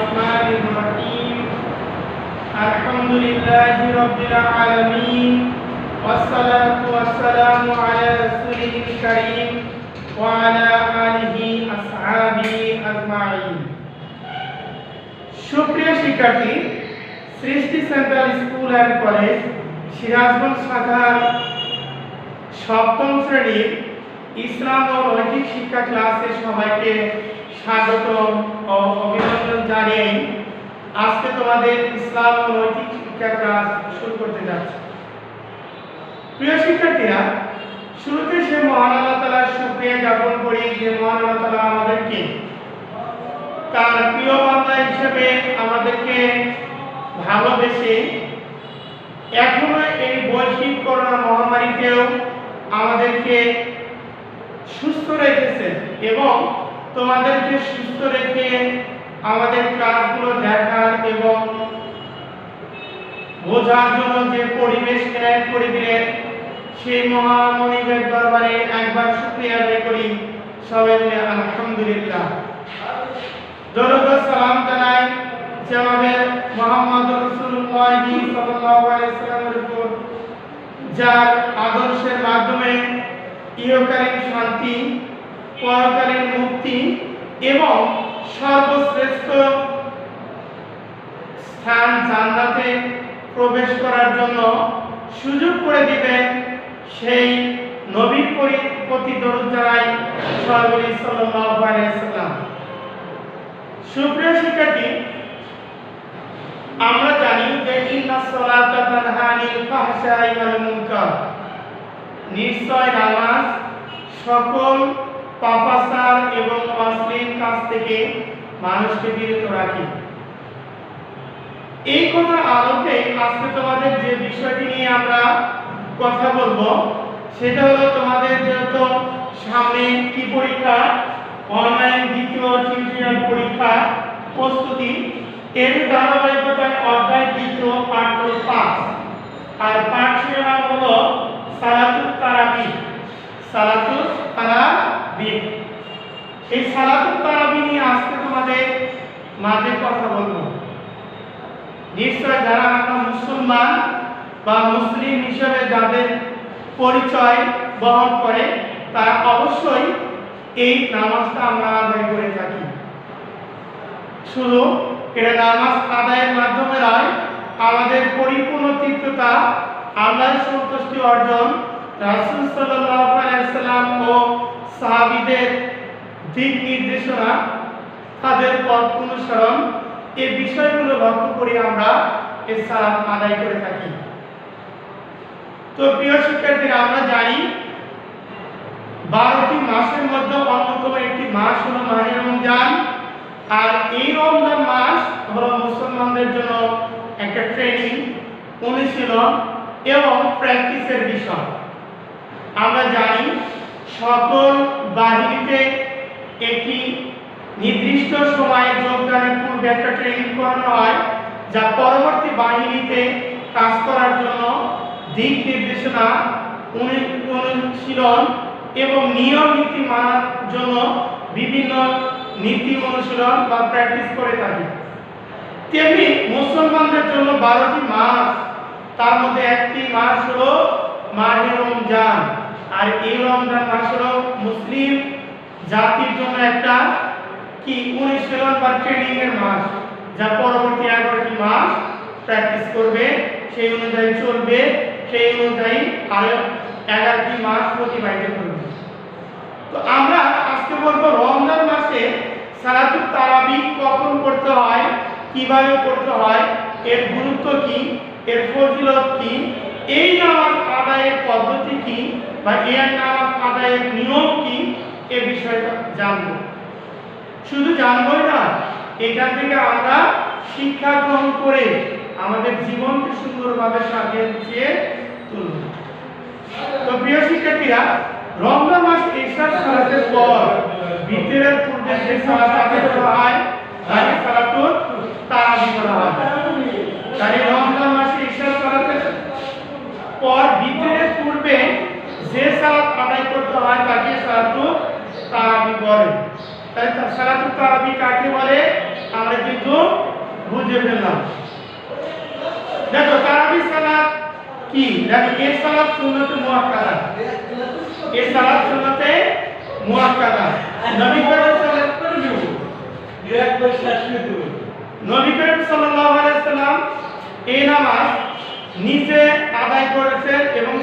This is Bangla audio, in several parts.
الرحمن الرحيم الحمد لله رب العالمين والصلاة والسلام على رسوله الكريم وعلى آله أصحابه أجمعين সুপ্রিয় শিক্ষার্থী সৃষ্টি central school and college Sirajganj শাখার সপ্তম শ্রেণীর ইসলাম ও নৈতিক শিক্ষা ক্লাসে সবাইকে স্বাগত ও অভিনন্দন জানিয়ে আজকে তোমাদের ইসলাম ও নৈতিক শিক্ষা ক্লাস শুরু করতে যাচ্ছি। প্রিয় শিক্ষার্থীরা, শুরুতে সে মহান আল্লাহ তাআলার শুকরিয়া জ্ঞাপন করি যে মহান আল্লাহ তাআলা আমাদেরকে তার প্রিয় বান্দা হিসেবে আমাদেরকে ভালোবেসে এখনো এই বৈশ্বিক করোনা মহামারীতেও আমাদেরকে সুস্থ রেখেছেন এবং তোমাদেরকে সুস্থ রেখে আমাদের ক্লাসগুলো দেখার এবং বোঝার জন্য যে পরিবেশ ক্রিয়েট করে দিলেন সেই মহামনিবের দরবারে একবার শুকরিয়া আদায় করি। সবাই মিলে আলহামদুলিল্লাহ। দরুদ ও সালাম জানাই জনাবে মুহাম্মদ রাসূলুল্লাহ সাল্লাল্লাহু আলাইহি সাল্লামের উপর, যার আদর্শের মাধ্যমে ইহকালীন শান্তি, পরকালীন মুক্তি এবং সর্বশ্রেষ্ঠ স্থান জান্নাতে প্রবেশ করার জন্য সুযোগ করে দিবেন সেই নবীর প্রতি দরুদ জানাই সর্বরি সাল্লাল্লাহু আলাইহি সাল্লাম। সুপ্রিয় শিক্ষার্থী, আমরা জানি যে ইন্নাস সালাতা তানহা আনিল ফাহশাই ওয়াল মুনকার, নিশ্চয় নামাজ সকল পাপাচার এবং অশ্লীল কাজ থেকে মানুষকে বিরত রাখে। এই কথার আলোকে আজকে তোমাদের যে বিষয়টি নিয়ে আমরা কথা বলবো সেটা হলো তোমাদের যেহেতু সামনে কি পরীক্ষা, অনলাইন দ্বিতীয় টিউটোরিয়াল পরীক্ষা প্রস্তুতি, এর ধারাবাহিকতায় অধ্যায় দ্বিতীয় পাঠ 5 আর পাঠ শিরোনাম হলো সালাতুত তারাবি। সালাতুত তারাবি, এই সালাতুত তারাবি নিয়ে আজকে তোমাদের মাঝে কথা বলবো। নিশ্চয় যারা আমরা মুসলমান বা মুসলিম হিসেবে যাদের পরিচয় বহন করে তারা অবশ্যই এই নামাজটা আমরা আদায় করে থাকি। শুধু এটা নামাজ আদায়ের মাধ্যমে নয়, আমাদের পরিপূর্ণ তৃপ্ততা, আল্লাহর সন্তুষ্টি অর্জন, রাসূল সাল্লাল্লাহু আলাইহি সাল্লাম ও সাহাবীদের দিক নির্দেশনা, তাদের পথ অনুসরণ, এই বিষয়গুলো লক্ষ্য করে আমরা এই সালাত আদায় করে থাকি। তো প্রিয় শিক্ষার্থীরা, আমরা জানি 12টি মাসের মধ্যে অন্যতম একটি মাস হলো মাহে রমজান। আর এই রমজান মাস হলো মুসলমানদের জন্য একটা ট্রেনিং, অনুশীলন এবং প্র্যাকটিসের বিষয়। আমরা জানি সকল বাহিনীতে একটি নির্দিষ্ট সময়ে যোগদানের পূর্বে একটা ট্রেনিং করানো হয়, যা পরবর্তী বাহিনীতে কাজ করার জন্য দিক নির্দেশনা, অনুশীলন এবং নিয়ম নীতি মানার জন্য বিভিন্ন নীতি অনুশীলন বা প্র্যাকটিস করে থাকি। তেমনি মুসলমানদের জন্য 12টি মাস, তার মধ্যে একটি মাস হলো মাহে রমজান। আর এই রমজান মাস হলো মুসলিম জাতির জন্য একটা কি অনুশীলন বা ট্রেনিং এর মাস, যা পরবর্তী 11টি মাস প্র্যাকটিস করবে, সেই অনুযায়ী চলবে, সেই অনুযায়ী আরো 11টি মাস অতিবাহিত করবে। তো আমরা আজকে বলবো রমজান মাসে সালাতুত তারাবি কখন করতে হয়, কিভাবে করতে হয়, এর গুরুত্ব কি, এর ফজিলত কি, এই নামাজ আদায়ের পদ্ধতি কি বা এই নামাজ আদায়ের নিয়ম কি, এই বিষয়টা জানবো। শুধু জানবোই না, এখান থেকে আমরা শিক্ষা গ্রহণ করে আমাদের জীবনকে সুন্দরভাবে সাজিয়ে তুলব। তো প্রিয় শিক্ষার্থীরা, রমজান মাস ইশার সালাতের পর বিতরের পূর্বে যে সালাত আদায় করা হয় তাকে সালাতুত তারাবি বলা হয়। তাই রমজান মাসে ইশার সালাতের পর বিতরের পূর্বে যে সালাত আদায় করতে হয় তাকে সালাতুত তারাবি বলে। তাই সালাতুত তারাবি কাকে বলে আমরা কিন্তু বুঝে ফেললাম। দেখো তারাবি সালাত কি? দেখো এই সালাত সুন্নতে মুআক্কাদা, এই সালাত সুন্নতে মুআক্কাদা। নবী করিম সাল্লাল্লাহু আলাইহি ওয়াসাল্লাম এই নামাজ নিজে আদায় করেছেন এবং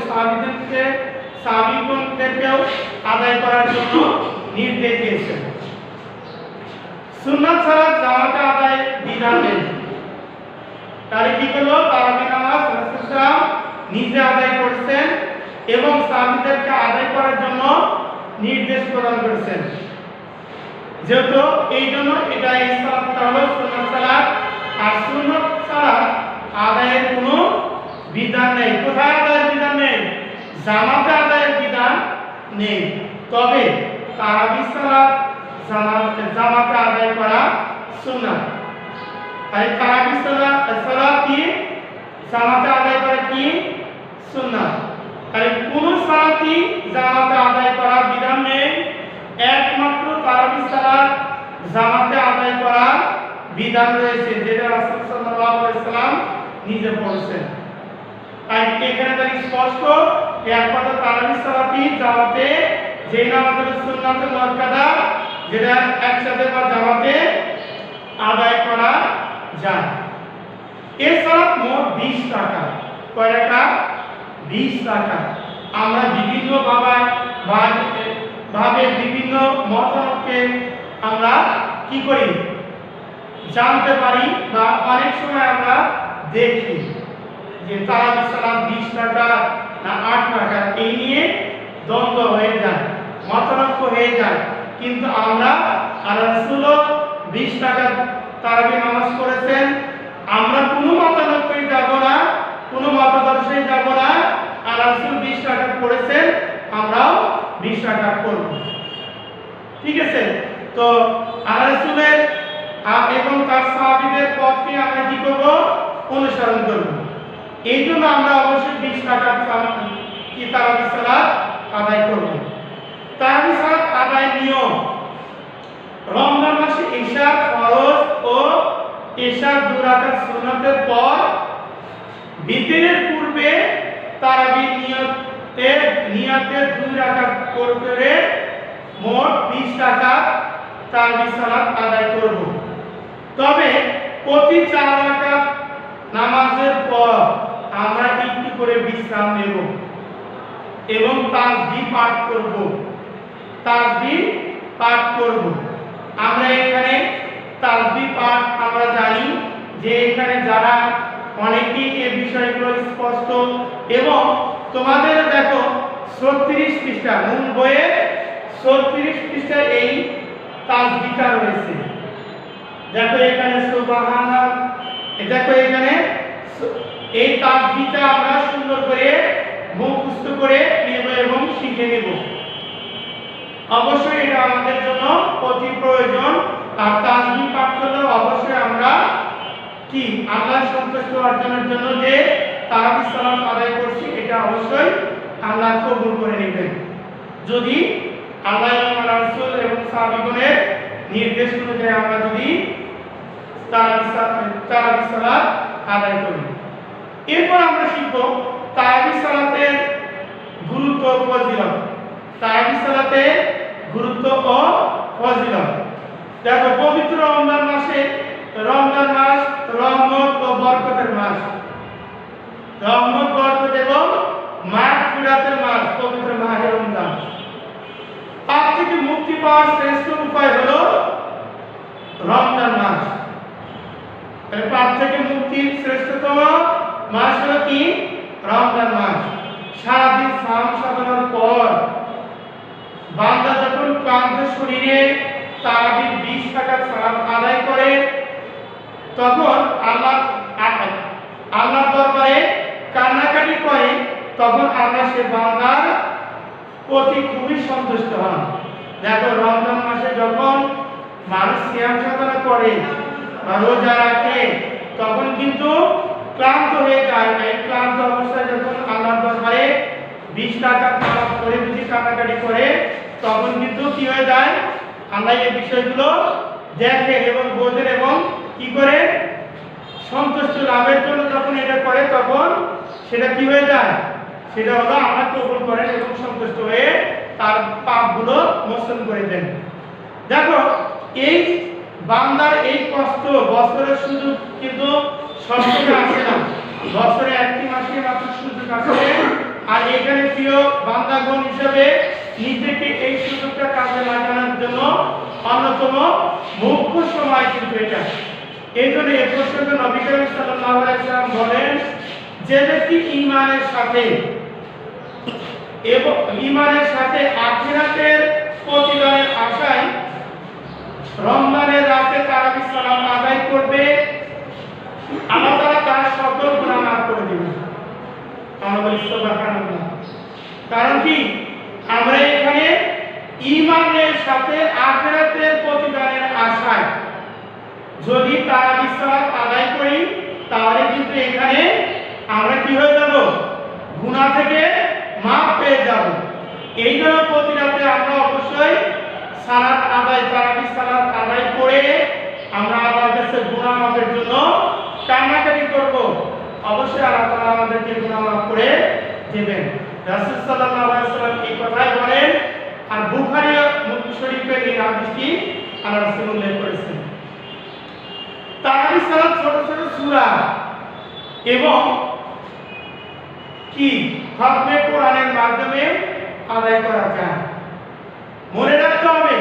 সাহাবীগণদেরকেও আদায় করার জন্য নির্দেশ দিয়েছেন। সুন্নাত সালাত জামাতে আদায় বিধান নেই। তাহলে কি হলো? তারাবি নামাজ রাসূলুল্লাহ নিজে আদায় করেছেন এবং সাহাবীদেরকে আদায় করার জন্য নির্দেশ প্রদান করেছেন। যেহেতু এই জন্য এটা এই সালাতটা হলো সুন্নাত সালাত। আর সুন্নাত সালাত আদায়ের কোনো বিধান নেই। কোথায় আদায়ের বিধান নেই? জামাতে আদায়ের বিধান নেই। তবে তারাবি সালাত জামাতে আদায় করা সুন্নাত। আর তারাবি সালাত কি? জামাতে আদায় করা কি? সুন্নাত। আর কোন সালাতই জামাতে আদায় করা বিধান নেই। একমাত্র তারাবি সালাত জামাতে আদায় করা বিধান রয়েছে, যেটা রাসূল সাল্লাল্লাহু আলাইহি ওয়াসাল্লাম নিজে বলেছেন। তাই এখানে তাই স্পষ্ট একমাত্র তারাবি সালাতই জামাতে, যে নামাজ হলো সুন্নাতে মুআক্কাদা, যেটা একসাথে বা জামাতে আদায় করা যায়। এই সালাত মোট 20 টাকা। কয় টাকা? 20 টাকা। আমরা বিভিন্ন ভাবে বিভিন্ন মতামতকে আমরা কি করি? জানতে পারি, বা অনেক সময় আমরা দেখি যে তারাবি সালাত 20 টাকা না 8 টাকা, এই নিয়ে দ্বন্দ্ব হয়ে যায়, মতানৈক্য হয়ে যায়। কিন্তু আমরা রাসূলও 20 টাকা তারাবি নামাজ পড়েছেন। আমরা কোনো মতানৈক্যে যাব না, কোনো মতাদর্শে যাব না। আর রাসূল 20 টাকা পড়েছেন, আমরাও 20 টাকা পড়ব। ঠিক আছে? তো রাসূলের এবং তার সাহাবীদের পথকে আমরা কি করব? অনুসরণ করব। এই জন্য আমরা অবশ্যই 20 টাকা কি তারাবি সালাত আদায় করব। তারাবি সালাত আদায়ের নিয়ম: রমজান মাসে ইশা ফরজ ও ইশা 2 রাকাত সুন্নাতের পর বিতরের পূর্বে তারাবি নিয়তে 2 রাকাত করে মোট 20 রাকাত তারাবি সালাত আদায় করব। তবে প্রতি 4 রাকাত নামাজের পর আমরা একটু করে বিশ্রাম নেব এবং তাসবিহ পাঠ করব। তাসবিহ পাঠ করব। আমরা এখানে তাসবিহ পাঠ আমরা জানি যে এখানে যারা অনেকেই এই বিষয়গুলো স্পষ্ট, এবং তোমাদের দেখো 36 পৃষ্ঠা, মূল বইয়ে 36 পৃষ্ঠায় এই তাসবিহটা রয়েছে। দেখো এখানে সুবহানাল্লাহ, দেখো এখানে এই তাসবিহটা আমরা সুন্দর করে মুখস্থ করে নেব এবং শিখে নেব। অবশ্যই এটা আমাদের জন্য অতি প্রয়োজন। আর তাসবিহ পাঠ করলে অবশ্যই আমরা কি আল্লাহর সন্তুষ্টি অর্জনের জন্য যে তারাবি সালাত আদায় করছি, এটা অবশ্যই আল্লাহ কবুল করে নেবেন, যদি আল্লাহ এবং রাসূল এবং সাহাবীগণের নির্দেশ অনুযায়ী আমরা যদি তারাবি সালাত আদায় করি। এরপর আমরা শিখব তারাবি সালাতের গুরুত্ব ও ফজিলত। তারাবি সালাতের গুরুত্ব ও ফজিলত। দেখো পবিত্র রমজান মাসে, রমজান মাস রহমত ও বরকতের মাস, রহমত, বরকত এবং মাগফিরাতের মাস পবিত্র মাহে রমজান। পাপ থেকে মুক্তি পাওয়ার শ্রেষ্ঠ উপায় হলো রমজান মাস। পাপ থেকে মুক্তির শ্রেষ্ঠতম মাস হলো কি? রমজান মাস। সারাদিন শ্রম সাধনার পর বান্দা যখন ক্লান্ত শরীরে তারাবি 20 রাকাত সালাত আদায় করে, তখন আল্লাহ দরবারে কান্নাকাটি করে, তখন আল্লাহ সে বান্দার প্রতি খুবই সন্তুষ্ট হন। দেখো রমজান মাসে যখন মানুষ সিয়াম সাধনা করে বা রোজা রাখে, তখন কিন্তু ক্লান্ত হয়ে যায়। এই ক্লান্ত অবস্থায় যখন আল্লাহ দরবারে 20 রাকাত নামাজ পড়ে যদি কান্নাকাটি করে, তখন কিন্তু কি হয়ে যায়? আল্লাহ এই বিষয়গুলো দেখেন এবং বোঝেন এবং কি করে সন্তুষ্ট লাভের জন্য যখন এটা করে তখন সেটা কি হয়ে যায়, সেটা হলো আল্লাহ কবুল করেন এবং সন্তুষ্ট হয়ে তার পাপগুলো মোচন করে দেন। দেখো এই বান্দার এই কষ্ট বছরের সুযোগ কিন্তু সবসময় আসে না, বছরে একটি মাসে মাত্র সুযোগ আসে। আর এখানে প্রিয় বান্দাগণ হিসেবে নিজেকে এই সুযোগটা কাজে লাগানোর জন্য অন্যতম মুখ্য সময় কিন্তু এটা। এই জন্য এ প্রসঙ্গে নবী করিম সাল্লাল্লাহু আলাইহি ওয়াসাল্লাম বলেন, যে ব্যক্তি ঈমানের সাথে আখিরাতের প্রতিদানের আশায় রমজানের রাতে তারাবির সালাত আদায় করবে, আল্লাহ তাআলা তার সকল গুনাহ মাফ করে দিবেন। আমরা বলি সুবহানাল্লাহ। কারণ কি, আমরা এখানে ঈমানের সাথে আখিরাতের প্রতিদানের আশায় যদি তারাবির সালাত আদায় করি, তাহলে কিন্তু এখানে আমরা কি হয়ে যাব, গুনাহ থেকে মাফ পেয়ে যাব। এই জন্য প্রতি রাতে আমরা অবশ্যই সালাত আদায়, তারাবির সালাত আদায় করে আমরা আল্লাহর কাছে গুনাহ মাফের জন্য কান্নাকাটি করব। অবশ্যই আল্লাহ তাআলা আমাদেরকে গুনাহ মাফ করে দেবেন। রাসূল সাল্লাল্লাহু আলাইহি ওয়াসাল্লাম এই কথাই বলেন। আর বুখারী ও মুসলিম শরীফের এই হাদিসটি আল্লাহ রাসূল উল্লেখ করেছেন। তারাবির সালাত ছোট ছোট সূরা এবং কি খতমে কোরআনের মাধ্যমে আদায় করা যায়। মনে রাখতে হবে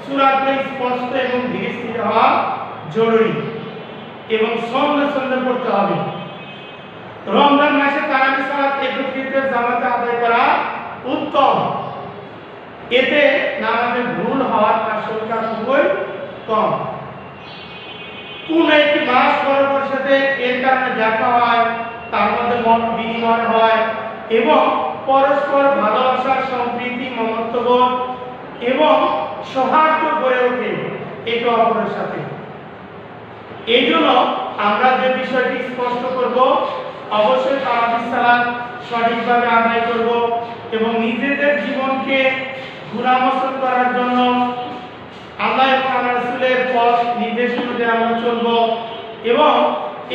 সূরাগুলো স্পষ্ট এবং ধীরে স্থির হওয়া জরুরি এবং সন্ধ্যে সন্ধ্যে পড়তে হবে। রমজান মাসে তারাবির সালাত একত্রিত জামাতে আদায় করা উত্তম, এতে নামাজে ভুল হওয়ার আশঙ্কা খুবই কম। কোন একটি মাস পরপর সাথে এর কারণে দেখা হয়, তার মধ্যে মত বিনিময় হয় এবং পরস্পর ভালোবাসার সম্প্রীতি মমত্ববোধ এবং সৌহার্দ্য গড়ে ওঠে একে অপরের সাথে। এই জন্য আমরা যে বিষয়টি স্পষ্ট করব, অবশ্যই তারাবির সালাত সঠিকভাবে আদায় করব এবং নিজেদের জীবনকে গুনাহমোচন করার জন্য আল্লাহ এবং আল্লাহর রাসূলের পথ নির্দেশ অনুযায়ী আমরা চলব। এবং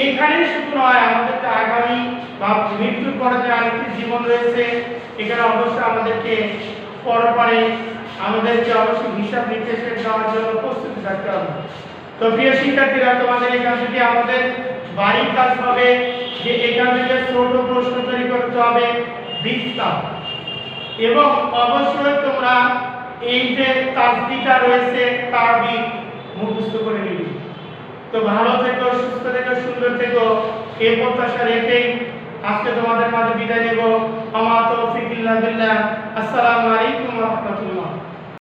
এখানে শুধু নয়, আমাদের যে আগামী বা মৃত্যুর পরে যে আরেকটি জীবন রয়েছে, এখানে অবশ্যই আমাদেরকে পরপরে আমাদেরকে অবশ্যই হিসাব নিকেশের দেওয়ার জন্য প্রস্তুতি থাকতে হবে। তো প্রিয় শিক্ষার্থীরা, তোমাদের এখান থেকে আমাদের বাড়ির কাজ হবে যে এখান থেকে ছোট প্রশ্ন তৈরি করতে হবে 20টা, এবং অবশ্যই তোমরা এই যে তাসবিহটা রয়েছে তারাবি মুখস্থ করে নিবি। তো ভালো থেকো, সুস্থ থেকো, সুন্দর থেকো, এই প্রত্যাশা রেখেই আজকে তোমাদের মাঝে বিদায় নেব। আমা তৌফিক ইল্লা বিল্লাহ। আসসালামু আলাইকুম ওয়া রাহমাতুল্লাহ।